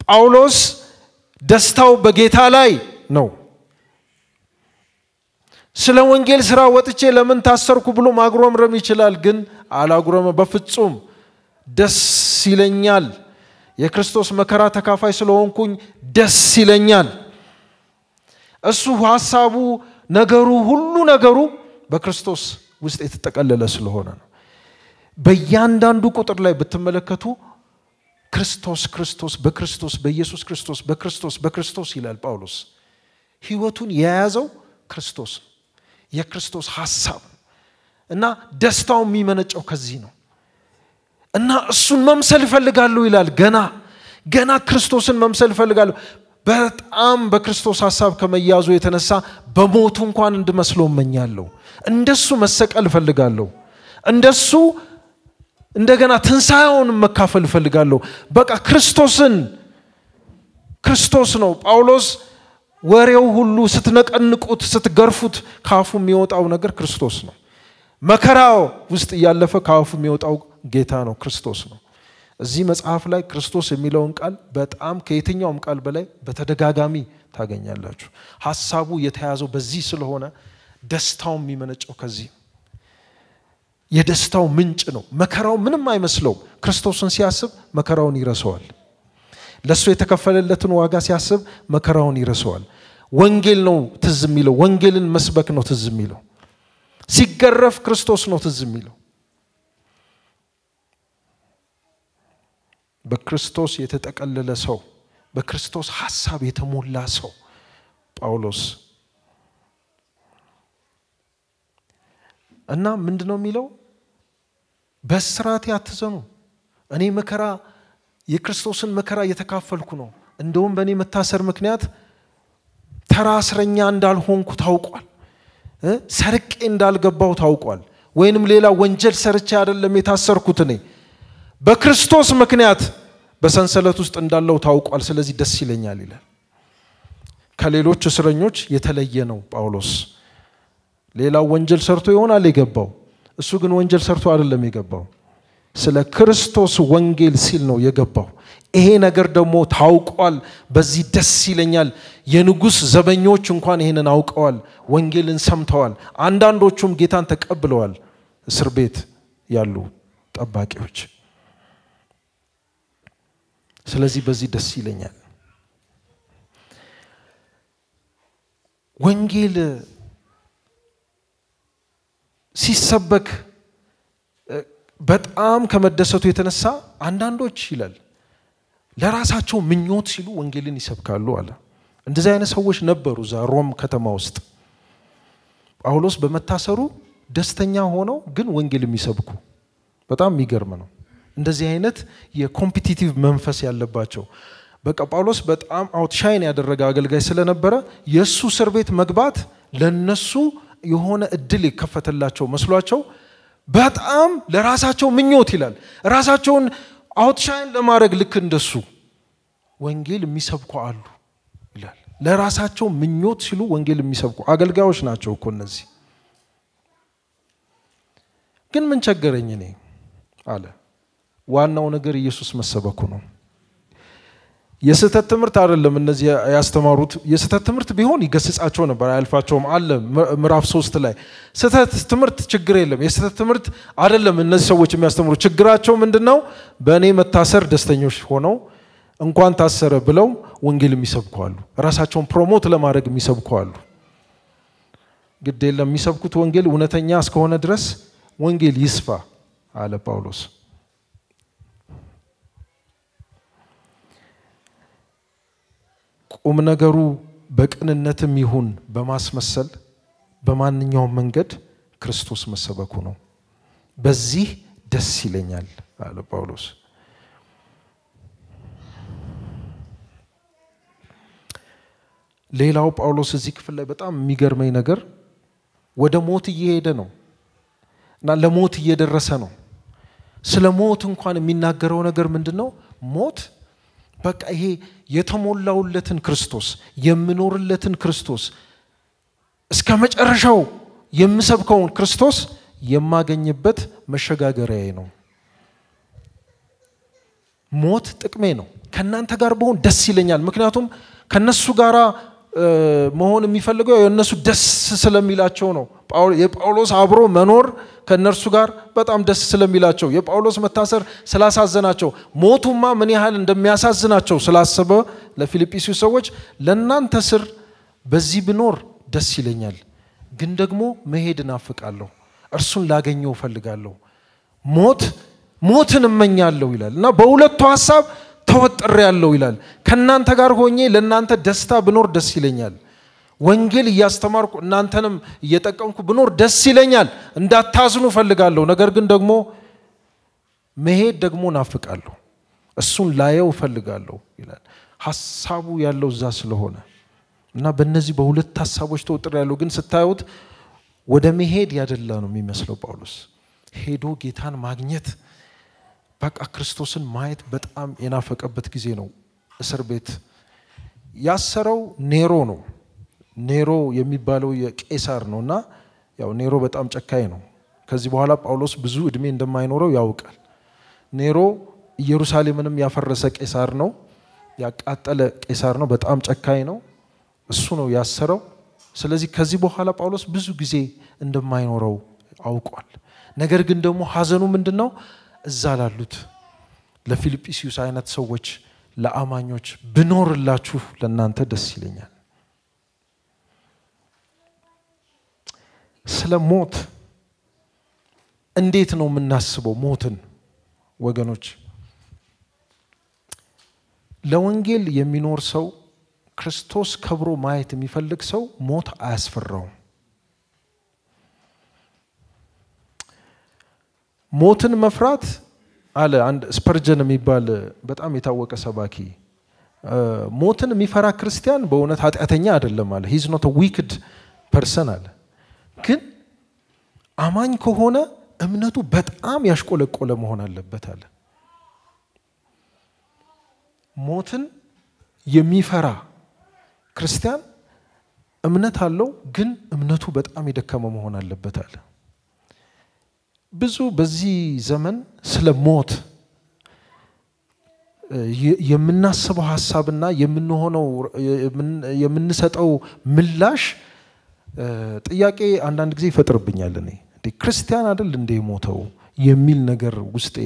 ጳውሎስ ደስታው በጌታ ላይ ነው። ስለ ወንጌል ስራ ወጥቼ ለምን ታሰርኩ ብሎ ማግሮምረም ይችላል፣ ግን አላግሮመ በፍጹም ደስ ይለኛል። የክርስቶስ መከራ ተካፋይ ስለሆንኩኝ ደስ ይለኛል። እሱ ሐሳቡ ነገሩ ሁሉ ነገሩ በክርስቶስ ውስጥ የተጠቀለለ ስለሆነ ነው። በእያንዳንዱ ቁጥር ላይ ብትመለከቱ ክርስቶስ በኢየሱስ ክርስቶስ ይላል ጳውሎስ። ህይወቱን የያዘው ክርስቶስ የክርስቶስ ሐሳብ እና ደስታው የሚመነጨው ከዚህ ነው። እና እሱን መምሰል ፈልጋለሁ ይላል። ገና ክርስቶስን መምሰል ፈልጋለሁ። በጣም በክርስቶስ ሐሳብ ከመያዙ የተነሳ በሞቱ እንኳን እንድመስለው እመኛለሁ። እንደሱ መሰቀል ፈልጋለሁ። እንደሱ እንደገና ትንሣኤውን መካፈል ፈልጋለሁ። በቃ ክርስቶስ ነው። ጳውሎስ ወሬው ሁሉ ስትነቀንቁት ስትገርፉት ካፉ የሚወጣው ነገር ክርስቶስ ነው። መከራው ውስጥ ያለፈ ካፉ የሚወጣው ጌታ ነው፣ ክርስቶስ ነው። እዚህ መጽሐፍ ላይ ክርስቶስ የሚለውን ቃል በጣም ከየትኛውም ቃል በላይ በተደጋጋሚ ታገኛላችሁ። ሐሳቡ የተያዘው በዚህ ስለሆነ ደስታው የሚመነጨው ከዚህ የደስታው ምንጭ ነው። መከራው ምንም አይመስለው። ክርስቶስን ሲያስብ መከራውን ይረሳዋል። ለሱ የተከፈለለትን ዋጋ ሲያስብ መከራውን ይረሳዋል። ወንጌል ነው ትዝ የሚለው፣ ወንጌልን መስበክ ነው ትዝ የሚለው። ሲገረፍ ክርስቶስ ነው ትዝ የሚለው። በክርስቶስ የተጠቀለለ ሰው፣ በክርስቶስ ሐሳብ የተሞላ ሰው ጳውሎስ እና ምንድነው የሚለው? በስራቴ አትዘኑ። እኔ መከራ የክርስቶስን መከራ እየተካፈልኩ ነው። እንደውም በእኔ መታሰር ምክንያት ተራ እስረኛ እንዳልሆንኩ ታውቋል። ሰርቄ እንዳልገባው ታውቋል። ወይንም ሌላ ወንጀል ሰርቼ አይደለም የታሰርኩት። እኔ በክርስቶስ ምክንያት በሰንሰለት ውስጥ እንዳለው ታውቋል። ስለዚህ ደስ ይለኛል ይላል። ከሌሎች እስረኞች የተለየ ነው ጳውሎስ። ሌላው ወንጀል ሰርቶ ይሆናል የገባው፣ እሱ ግን ወንጀል ሰርቶ አይደለም የገባው። ስለ ክርስቶስ ወንጌል ሲል ነው የገባው። ይሄ ነገር ደግሞ ታውቋል፣ በዚህ ደስ ይለኛል። የንጉስ ዘበኞች እንኳን ይሄንን አውቀዋል፣ ወንጌልን ሰምተዋል። አንዳንዶቹም ጌታን ተቀብለዋል፣ እስር ቤት ያሉ ጠባቂዎች። ስለዚህ በዚህ ደስ ይለኛል። ወንጌል ሲሰበክ በጣም ከመደሰቱ የተነሳ አንዳንዶች ይላል ለራሳቸው ምኞት ሲሉ ወንጌልን ይሰብካሉ አለ። እንደዚህ አይነት ሰዎች ነበሩ እዛ ሮም ከተማ ውስጥ። ጳውሎስ በመታሰሩ ደስተኛ ሆነው ግን ወንጌል የሚሰብኩ በጣም የሚገርም ነው። እንደዚህ አይነት የኮምፒቲቲቭ መንፈስ ያለባቸው በቃ ጳውሎስ በጣም አውትሻይን ያደረገ አገልጋይ ስለነበረ የሱ እስር ቤት መግባት ለነሱ የሆነ እድል ይከፈተላቸው መስሏቸው በጣም ለራሳቸው ምኞት ይላል ራሳቸውን አውትሻይን ለማድረግ ልክ እንደሱ ወንጌል የሚሰብኩ አሉ ይላል። ለራሳቸው ምኞት ሲሉ ወንጌል የሚሰብኩ አገልጋዮች ናቸው እኮ እነዚህ። ግን ምን ቸገረኝ እኔ አለ። ዋናው ነገር ኢየሱስ መሰበኩ ነው። የስተት ትምህርት አይደለም እነዚህ ያስተማሩት። የስተት ትምህርት ቢሆን ይገስጻቸው ነበር አያልፋቸውም አለ ምዕራፍ 3 ላይ። ስተት ትምህርት ችግር የለም። የስተት ትምህርት አይደለም እነዚህ ሰዎች የሚያስተምሩ። ችግራቸው ምንድነው? በእኔ መታሰር ደስተኞች ሆነው እንኳን ታሰረ ብለው ወንጌል የሚሰብኩ አሉ። ራሳቸውን ፕሮሞት ለማድረግ የሚሰብኩ አሉ። ግድ የለም የሚሰብኩት ወንጌል እውነተኛ እስከሆነ ድረስ ወንጌል ይስፋ አለ ጳውሎስ። ቁም ነገሩ በቅንነትም ይሁን በማስመሰል በማንኛውም መንገድ ክርስቶስ መሰበኩ ነው። በዚህ ደስ ይለኛል አለ ጳውሎስ። ሌላው ጳውሎስ እዚህ ክፍል ላይ በጣም የሚገርመኝ ነገር ወደ ሞት እየሄደ ነው እና ለሞት እየደረሰ ነው። ስለ ሞት እንኳን የሚናገረው ነገር ምንድነው? ሞት በቃ ይሄ የተሞላውለትን ክርስቶስ የምኖርለትን ክርስቶስ እስከ መጨረሻው የምሰብከውን ክርስቶስ የማገኝበት መሸጋገሪያዬ ነው። ሞት ጥቅሜ ነው። ከናንተ ጋር በሆን ደስ ይለኛል። ምክንያቱም ከነሱ ጋራ መሆን የሚፈልገው የነሱ ደስ ስለሚላቸው ነው። የጳውሎስ አብሮ መኖር ከነርሱ ጋር በጣም ደስ ስለሚላቸው፣ የጳውሎስ መታሰር ስላሳዘናቸው፣ ሞቱማ ምን ያህል እንደሚያሳዝናቸው ስላሰበ ለፊልጵስዩስ ሰዎች ለናንተ ስር በዚህ ብኖር ደስ ይለኛል፣ ግን ደግሞ መሄድ እናፍቃለሁ፣ እርሱን ላገኘው ፈልጋለሁ፣ ሞትን እመኛለሁ ይላል እና በሁለቱ ሐሳብ ተወጥሬ ያለው ይላል። ከናንተ ጋር ሆኜ ለናንተ ደስታ ብኖር ደስ ይለኛል፣ ወንጌል እያስተማርኩ እናንተንም እየጠቀምኩ ብኖር ደስ ይለኛል፣ እንዳታዝኑ ፈልጋለሁ፣ ነገር ግን ደግሞ መሄድ ደግሞ ናፍቃለሁ፣ እሱን ላየው ፈልጋለሁ ይላል። ሐሳቡ ያለው እዛ ስለሆነ እና በእነዚህ በሁለት ሐሳቦች ተወጥሬ ያለው። ግን ስታዩት ወደ መሄድ ያደላ ነው የሚመስለው። ጳውሎስ ሄዶ ጌታን ማግኘት በቃ ክርስቶስን ማየት በጣም የናፈቀበት ጊዜ ነው። እስር ቤት ያሰረው ኔሮ ነው። ኔሮ የሚባለው የቄሳር ነውና ያው ኔሮ በጣም ጨካኝ ነው። ከዚህ በኋላ ጳውሎስ ብዙ እድሜ እንደማይኖረው ያውቃል። ኔሮ ኢየሩሳሌምንም ያፈረሰ ቄሳር ነው፣ ያቃጠለ ቄሳር ነው፣ በጣም ጨካኝ ነው። እሱ ነው ያሰረው። ስለዚህ ከዚህ በኋላ ጳውሎስ ብዙ ጊዜ እንደማይኖረው አውቋል። ነገር ግን ደግሞ ሐዘኑ ምንድነው? እዛ ላሉት ለፊልጵስዩስ አይነት ሰዎች ለአማኞች ብኖርላችሁ ለናንተ ደስ ይለኛል። ስለ ሞት እንዴት ነው የምናስበው? ሞትን ወገኖች ለወንጌል የሚኖር ሰው ክርስቶስ ከብሮ ማየት የሚፈልግ ሰው ሞት አያስፈራውም። ሞትን መፍራት አለ አንድ ስፐርጀን የሚባል በጣም የታወቀ ሰባኪ፣ ሞትን የሚፈራ ክርስቲያን በእውነት ኃጢአተኛ አይደለም አለ። he's not a wicked person አለ። ግን አማኝ ከሆነ እምነቱ በጣም ያሽቆለቆለ መሆን አለበት አለ። ሞትን የሚፈራ ክርስቲያን እምነት አለው፣ ግን እምነቱ በጣም የደከመ መሆን አለበት አለ። ብዙ በዚህ ዘመን ስለ ሞት የምናስበው ሐሳብና የምንሰጠው ምላሽ ጥያቄ አንዳንድ ጊዜ ይፈጥርብኛል። እኔ ክርስቲያን አይደል እንደ ሞተው የሚል ነገር ውስጤ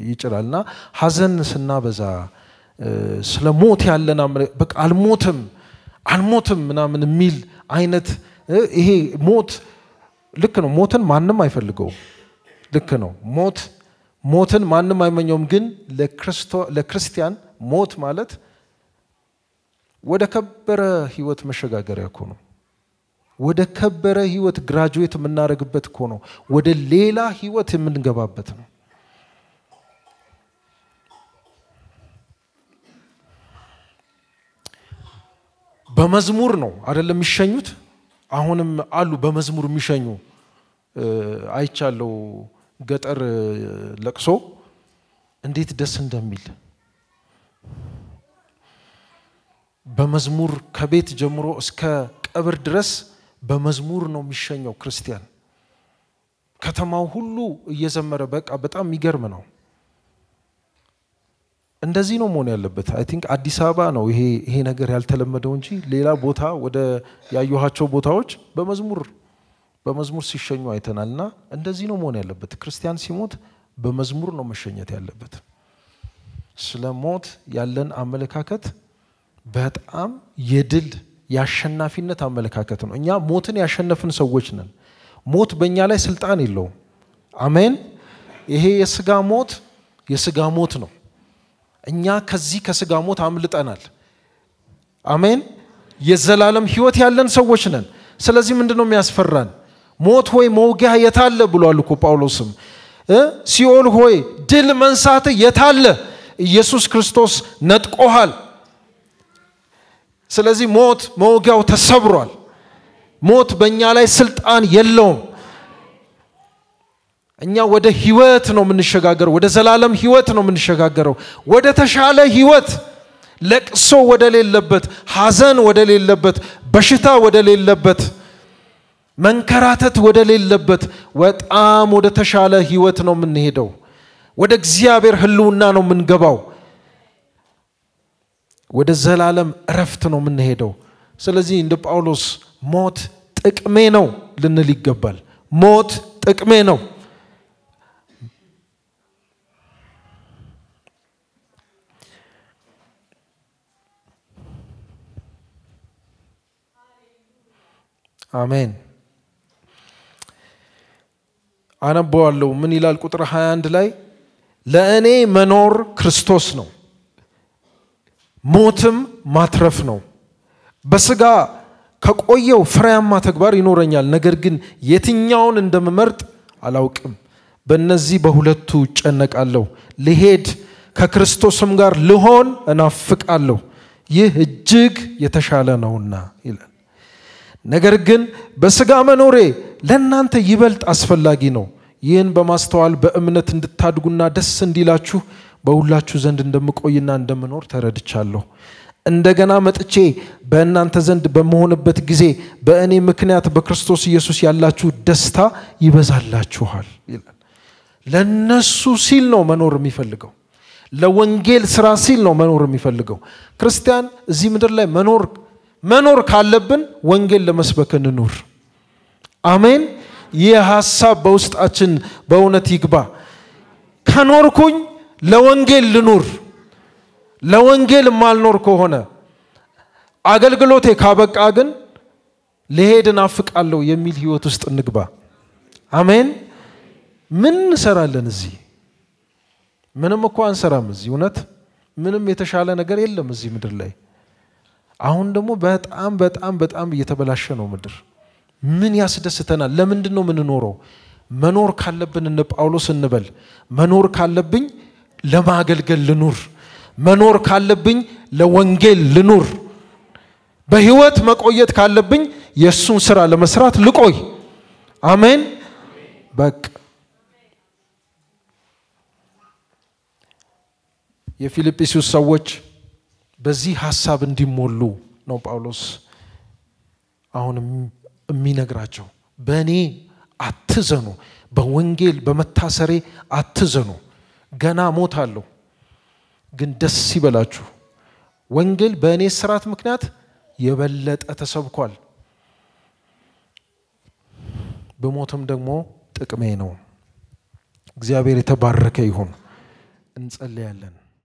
ይጭራልና ሐዘን ስናበዛ ስለ ሞት ያለና በቃ አልሞትም ምናምን የሚል አይነት ይሄ ሞት ልክ ነው። ሞትን ማንም አይፈልገው። ልክ ነው። ሞትን ማንም አይመኘውም። ግን ለክርስቲያን ሞት ማለት ወደ ከበረ ህይወት መሸጋገሪያ እኮ ነው። ወደ ከበረ ህይወት ግራጁዌት የምናደርግበት እኮ ነው። ወደ ሌላ ህይወት የምንገባበት ነው። በመዝሙር ነው አይደለም የሚሸኙት። አሁንም አሉ በመዝሙር የሚሸኙ አይቻለው። ገጠር ለቅሶ እንዴት ደስ እንደሚል በመዝሙር ከቤት ጀምሮ እስከ ቀብር ድረስ በመዝሙር ነው የሚሸኘው ክርስቲያን። ከተማው ሁሉ እየዘመረ በቃ በጣም የሚገርም ነው። እንደዚህ ነው መሆን ያለበት። አይ ቲንክ አዲስ አበባ ነው ይሄ ነገር ያልተለመደው እንጂ ሌላ ቦታ ወደ ያዩሃቸው ቦታዎች በመዝሙር ሲሸኙ አይተናልና እንደዚህ ነው መሆን ያለበት። ክርስቲያን ሲሞት በመዝሙር ነው መሸኘት ያለበት። ስለ ሞት ያለን አመለካከት በጣም የድል ያሸናፊነት አመለካከት ነው። እኛ ሞትን ያሸነፍን ሰዎች ነን። ሞት በእኛ ላይ ስልጣን የለውም። አሜን። ይሄ የሥጋ ሞት ነው። እኛ ከዚህ ከሥጋ ሞት አምልጠናል። አሜን። የዘላለም ህይወት ያለን ሰዎች ነን። ስለዚህ ምንድነው የሚያስፈራን? ሞት ሆይ መውጊያ የታለ ብሏል እኮ ጳውሎስም። ሲኦል ሆይ ድል መንሳት የታለ? ኢየሱስ ክርስቶስ ነጥቆሃል። ስለዚህ ሞት መውጊያው ተሰብሯል። ሞት በእኛ ላይ ስልጣን የለውም። እኛ ወደ ህይወት ነው የምንሸጋገረው። ወደ ዘላለም ህይወት ነው የምንሸጋገረው። ወደ ተሻለ ህይወት፣ ለቅሶ ወደ ሌለበት፣ ሐዘን ወደ ሌለበት፣ በሽታ ወደ ሌለበት፣ መንከራተት ወደ ሌለበት በጣም ወደ ተሻለ ህይወት ነው የምንሄደው። ወደ እግዚአብሔር ህልውና ነው የምንገባው። ወደ ዘላለም እረፍት ነው የምንሄደው። ስለዚህ እንደ ጳውሎስ ሞት ጥቅሜ ነው ልንል ይገባል። ሞት ጥቅሜ ነው። አሜን። አነበዋለሁ። ምን ይላል ቁጥር 21 ላይ? ለእኔ መኖር ክርስቶስ ነው፣ ሞትም ማትረፍ ነው። በሥጋ ከቆየው ፍሬያማ ተግባር ይኖረኛል፣ ነገር ግን የትኛውን እንደምመርጥ አላውቅም። በእነዚህ በሁለቱ እጨነቃለሁ። ልሄድ ከክርስቶስም ጋር ልሆን እናፍቃለሁ፣ ይህ እጅግ የተሻለ ነውና ይላል። ነገር ግን በሥጋ መኖሬ ለእናንተ ይበልጥ አስፈላጊ ነው። ይህን በማስተዋል በእምነት እንድታድጉና ደስ እንዲላችሁ በሁላችሁ ዘንድ እንደምቆይና እንደምኖር ተረድቻለሁ። እንደገና መጥቼ በእናንተ ዘንድ በመሆንበት ጊዜ በእኔ ምክንያት በክርስቶስ ኢየሱስ ያላችሁ ደስታ ይበዛላችኋል ይላል። ለነሱ ሲል ነው መኖር የሚፈልገው። ለወንጌል ስራ ሲል ነው መኖር የሚፈልገው። ክርስቲያን እዚህ ምድር ላይ መኖር ካለብን ወንጌል ለመስበክ እንኑር። አሜን። ይህ ሐሳብ በውስጣችን በእውነት ይግባ። ከኖርኩኝ ለወንጌል ልኑር። ለወንጌል ማልኖር ከሆነ አገልግሎቴ ካበቃ ግን ልሄድ እናፍቃለሁ የሚል ህይወት ውስጥ እንግባ። አሜን። ምን እንሰራለን እዚህ? ምንም እኮ አንሰራም እዚህ። እውነት ምንም የተሻለ ነገር የለም እዚህ ምድር ላይ። አሁን ደግሞ በጣም በጣም በጣም እየተበላሸ ነው ምድር። ምን ያስደስተናል? ለምንድን ነው የምንኖረው? መኖር ካለብን እነ ጳውሎስ እንበል። መኖር ካለብኝ ለማገልገል ልኑር። መኖር ካለብኝ ለወንጌል ልኑር። በህይወት መቆየት ካለብኝ የሱን ስራ ለመስራት ልቆይ። አሜን። በቃ የፊልጵስዩስ ሰዎች በዚህ ሐሳብ እንዲሞሉ ነው ጳውሎስ አሁን የሚነግራቸው። በእኔ አትዘኑ፣ በወንጌል በመታሰሬ አትዘኑ ገና ሞታለሁ ግን ደስ ይበላችሁ ወንጌል በእኔ ስራት ምክንያት የበለጠ ተሰብኳል በሞትም ደግሞ ጥቅሜ ነው እግዚአብሔር የተባረከ ይሁን እንጸልያለን